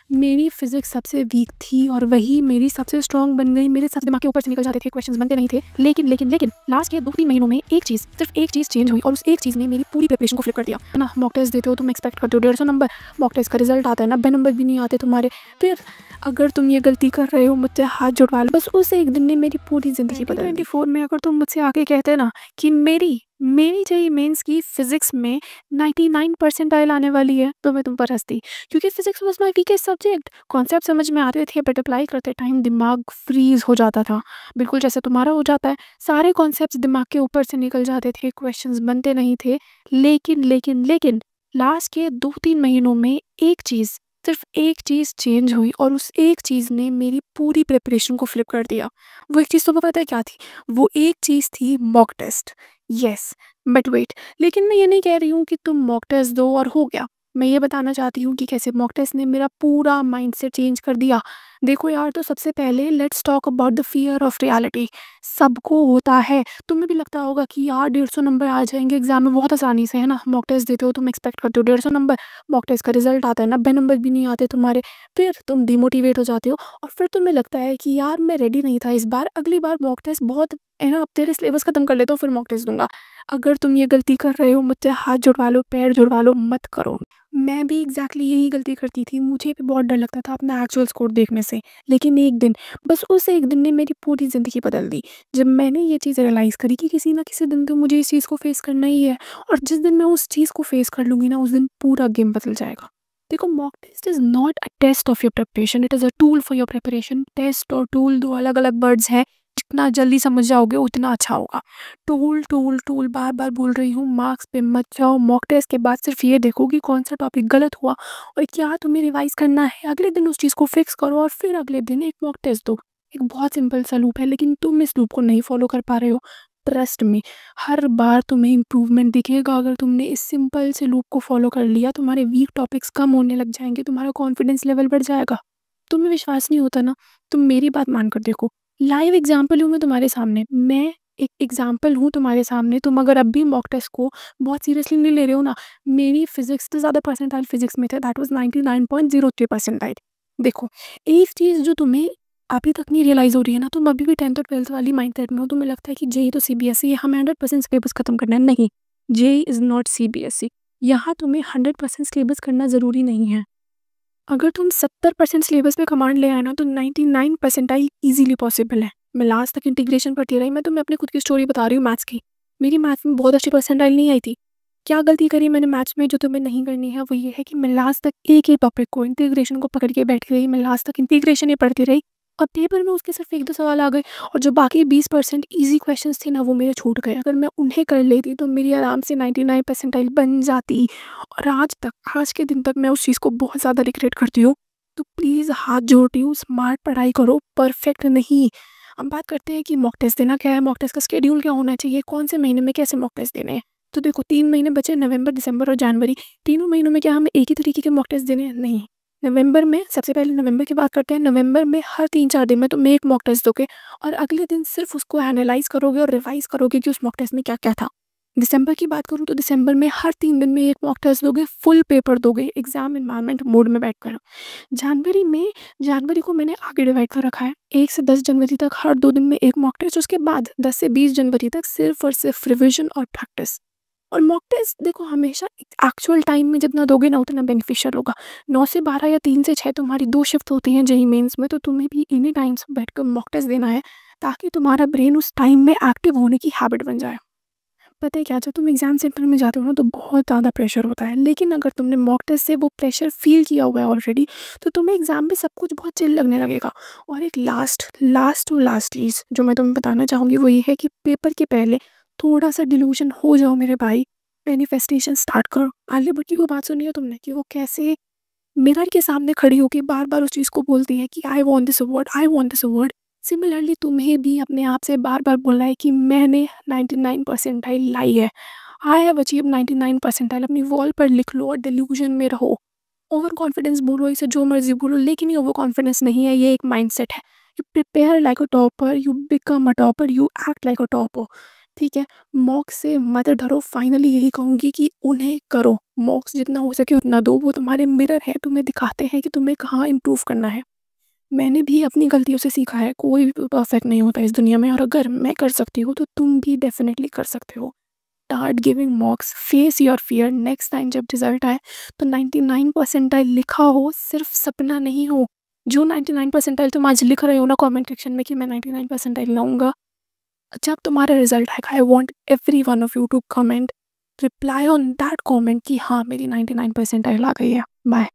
मेरी फिजिक्स सबसे वीक थी और वही मेरी सबसे स्ट्रॉन्ग बन गई। मेरे सब दिमाग के ऊपर से निकल जाते थे, क्वेश्चंस बनते नहीं थे। लेकिन लास्ट के 2-3 महीनों में सिर्फ एक चीज़ चेंज हुई और उस एक चीज़ ने मेरी पूरी प्रिपरेशन को फ्लिप कर दिया। है ना, मॉक टेस्ट देते हो, तुम एक्सपेक्ट करते हो 150 नंबर, मॉक टेस्ट का रिजल्ट आता है 90 नंबर भी नहीं आते तुम्हारे। फिर अगर तुम ये गलती कर रहे हो, मुझसे हाथ जुड़वा लो। बस उस एक दिन ने मेरी पूरी ज़िंदगी बदल दी। 2024 में अगर तुम मुझसे आके कहते ना कि मेरी जेईई मेंस की फिजिक्स में 99 परसेंटाइल आने वाली है, तो मैं तुम पर हंसती, क्योंकि physics was my weakest subject. Concept समझ में आते थे, बट अप्लाई करते टाइम दिमाग फ्रीज हो जाता था, बिल्कुल जैसे तुम्हारा हो जाता है। सारे कॉन्सेप्ट्स दिमाग के ऊपर से निकल जाते थे, क्वेश्चंस बनते नहीं थे। लेकिन लास्ट के 2-3 महीनों में सिर्फ एक चीज़ चेंज हुई और उस एक चीज़ ने मेरी पूरी प्रिपरेशन को फ्लिप कर दिया। वो एक चीज़ तुम्हें पता है क्या थी? वो एक चीज़ थी mock test. Yes, but wait, लेकिन मैं ये नहीं कह रही हूँ कि तुम मॉक टेस्ट दो और हो गया। मैं ये बताना चाहती हूँ कि कैसे मॉक टेस्ट ने मेरा पूरा माइंडसेट चेंज कर दिया। देखो यार, तो सबसे पहले let's talk about the fear of reality. सबको होता है, तुम्हें भी लगता होगा कि यार 150 नंबर आ जाएंगे एग्जाम में बहुत आसानी से। है ना, मॉक टेस्ट देते हो, तुम एक्सपेक्ट करते हो 150 नंबर, मॉक टेस्ट का रिजल्ट आता है 90 नंबर भी नहीं आते तुम्हारे। फिर तुम डिमोटिवेट हो जाते हो और फिर तुम्हें लगता है कि यार मैं रेडी नहीं था इस बार, अगली बार मॉक टेस्ट बहुत, है ना, अब तेरे सिलेबस खत्म कर लेता हूँ फिर मॉक टेस्ट दूंगा। अगर तुम ये गलती कर रहे हो, मुझसे हाथ जुड़वा लो, पैर जुड़वा लो, मत करो। मैं भी एग्जैक्टली यही गलती करती थी। मुझे भी बहुत डर लगता था अपना एक्चुअल स्कोर देखने से। लेकिन एक दिन, बस उस एक दिन ने मेरी पूरी ज़िंदगी बदल दी। जब मैंने ये चीज़ रियलाइज़ करी कि किसी ना किसी दिन तो मुझे इस चीज़ को फेस करना ही है, और जिस दिन मैं उस चीज़ को फेस कर लूँगी ना, उस दिन पूरा गेम बदल जाएगा। देखो, mock test is not a test of your preparation, it is a tool for your preparation. Test और टूल दो अलग अलग वर्ड्स हैं। जितना जल्दी समझ जाओगे उतना अच्छा होगा। टूल टूल टूल बार बार बोल रही हूँ, मार्क्स पे मत जाओ। मॉक टेस्ट के बाद सिर्फ ये देखो कि कौन सा टॉपिक गलत हुआ और क्या तुम्हें रिवाइज करना है। अगले दिन उस चीज़ को फिक्स करो और फिर अगले दिन एक मॉक टेस्ट दो। एक बहुत सिंपल सा लूप है, लेकिन तुम इस लूप को नहीं फॉलो कर पा रहे हो। ट्रस्ट में, हर बार तुम्हें इम्प्रूवमेंट दिखेगा। अगर तुमने इस सिंपल से लूप को फॉलो कर लिया, तुम्हारे वीक टॉपिक्स कम होने लग जाएंगे, तुम्हारा कॉन्फिडेंस लेवल बढ़ जाएगा। तुम्हें विश्वास नहीं होता ना, तुम मेरी बात मान कर देखो। लाइव एग्जाम्पल हूँ मैं तुम्हारे सामने, मैं एक एग्जाम्पल हूँ तुम्हारे सामने। तुम अगर अब भी मॉक टेस्ट को बहुत सीरियसली नहीं ले रहे हो ना, मेरी फिजिक्स से ज़्यादा परसेंटाइल फिजिक्स में थे, दैट वाज 99.03 परसेंटाइल। देखो, एक चीज़ जो तुम्हें अभी तक नहीं रियलाइज़ हो रही है ना, तुम अभी भी 10th और 12th वाली माइंडसेट में हो। तुम्हें लगता है कि जेई तो सीबीएसई है, हमें 100% सिलेबस खत्म करना है। नहीं, जेई इज़ नॉट सीबीएसई। यहाँ तुम्हें 100% सिलेबस करना ज़रूरी नहीं है। अगर तुम 70% सिलेबस पे कमांड ले आए ना, तो 99 परसेंटाइल ईजिली पॉसिबल है। मैं लास्ट तक इंटीग्रेशन पढ़ती रही। मैं तुम्हें अपनी खुद की स्टोरी बता रही हूँ मैथ्स की। मेरी मैथ्स में बहुत अच्छी परसेंटाइल नहीं आई थी। क्या गलती करी मैंने मैथ्स में जो तुम्हें नहीं करनी है, वो ये है कि मैं लास्ट तक एक ही टॉपिक को, इंटीग्रेशन को पकड़ के बैठ गई। मैं लास्ट तक इंटीग्रेशन ही पढ़ती रही और पेपर में उसके सिर्फ 1-2 सवाल आ गए, और जो बाकी 20% ईजी क्वेश्चंस थे ना, वो मेरे छूट गए। अगर मैं उन्हें कर लेती तो मेरी आराम से 99 परसेंटाइल बन जाती। और आज के दिन तक मैं उस चीज़ को बहुत ज़्यादा रिग्रेट करती हूँ। तो प्लीज़ हाथ जोड़ती हूँ, स्मार्ट पढ़ाई करो, परफेक्ट नहीं। हम बात करते हैं कि मॉक टेस्ट देना क्या है, मॉक टेस्ट का शेड्यूल क्या होना चाहिए, कौन से महीने में कैसे मॉक टेस्ट देने हैं। तो देखो, 3 महीने बचे, नवंबर, दिसंबर और जनवरी। तीनों महीनों में क्या हमें एक ही तरीके के मॉक टेस्ट देने हैं? नहीं। नवंबर में, सबसे पहले नवंबर की बात करते हैं। नवंबर में हर 3-4 दिन में तुम एक मॉक टेस्ट दोगे और अगले दिन सिर्फ उसको एनालाइज करोगे और रिवाइज करोगे कि उस मॉक टेस्ट में क्या क्या था। दिसंबर की बात करूँ तो दिसंबर में हर 3 दिन में एक मॉक टेस्ट दोगे, फुल पेपर दोगे एग्जाम इन्वायरमेंट मोड में बैठकर। जनवरी को मैंने आगे डिवाइड कर रखा है, 1 से 10 जनवरी तक हर 2 दिन में एक मॉक टेस्ट। उसके बाद 10 से 20 जनवरी तक सिर्फ और सिर्फ रिविजन और प्रैक्टिस। और मॉक टेस्ट देखो, हमेशा एक्चुअल टाइम में जितना दोगे ना, उतना बेनिफिशियल होगा। 9 से 12 या 3 से 6 तुम्हारी 2 शिफ्ट होती हैं जेईई मेंस में, तो तुम्हें भी इन्हीं टाइम्स बैठ कर मॉक टेस्ट देना है, ताकि तुम्हारा ब्रेन उस टाइम में एक्टिव होने की हैबिट बन जाए। पता है क्या, जब तुम एग्जाम सेंटर में जाते हो ना, तो बहुत ज़्यादा प्रेशर होता है। लेकिन अगर तुमने मॉक टेस्ट से वो प्रेशर फील किया हुआ है ऑलरेडी, तो तुम्हें एग्जाम में सब कुछ बहुत चिल लगने लगेगा। और एक लास्ट चीज़ जो मैं तुम्हें बताना चाहूँगी, वो ये है कि पेपर के पहले थोड़ा सा डिल्यूशन हो जाओ मेरे भाई। मैनिफेस्टेशन स्टार्ट करो। आलिया भट्ट को बात सुनी है तुमने कि वो कैसे मिरर के सामने खड़ी होकर बार बार उस चीज़ को बोलती है कि I want this award, I want this award. Similarly तुम्हें भी अपने आप से बार बार बोलना है कि मैंने 99 परसेंटाइल लाई है, आई हैव अचीव 99 परसेंटाइल। अपनी वॉल पर लिख लो और डिल्यूजन में रहो। ओवर कॉन्फिडेंस बोलो, इसे जो मर्जी बोलो, लेकिन ये ओवर कॉन्फिडेंस नहीं है, ये एक माइंडसेट है। You prepare like a topper, you become a topper, you act like a topper. ठीक है? मॉक्स से मत डरो, फाइनली यही कहूँगी कि उन्हें करो। मॉक्स जितना हो सके उतना दो, वो तुम्हारे मिरर है, तुम्हें दिखाते हैं कि तुम्हें कहाँ इम्प्रूव करना है। मैंने भी अपनी गलतियों से सीखा है, कोई भी परफेक्ट नहीं होता इस दुनिया में, और अगर मैं कर सकती हूँ तो तुम भी डेफ़िनेटली कर सकते हो। Start giving मॉक्स, face your fear. Next time जब रिज़ल्ट आए तो 99 परसेंटाइल लिखा हो, सिर्फ सपना नहीं हो। जो 99 परसेंटाइल तुम आज लिख रहे हो ना कमेंट सेक्शन में कि मैं 99 परसेंटाइल लाऊँगा, जब तुम्हारा रिजल्ट आएगा I want every one of you to comment, reply on that comment कि हाँ मेरी 99 परसेंटाइल आ गई है। बाय।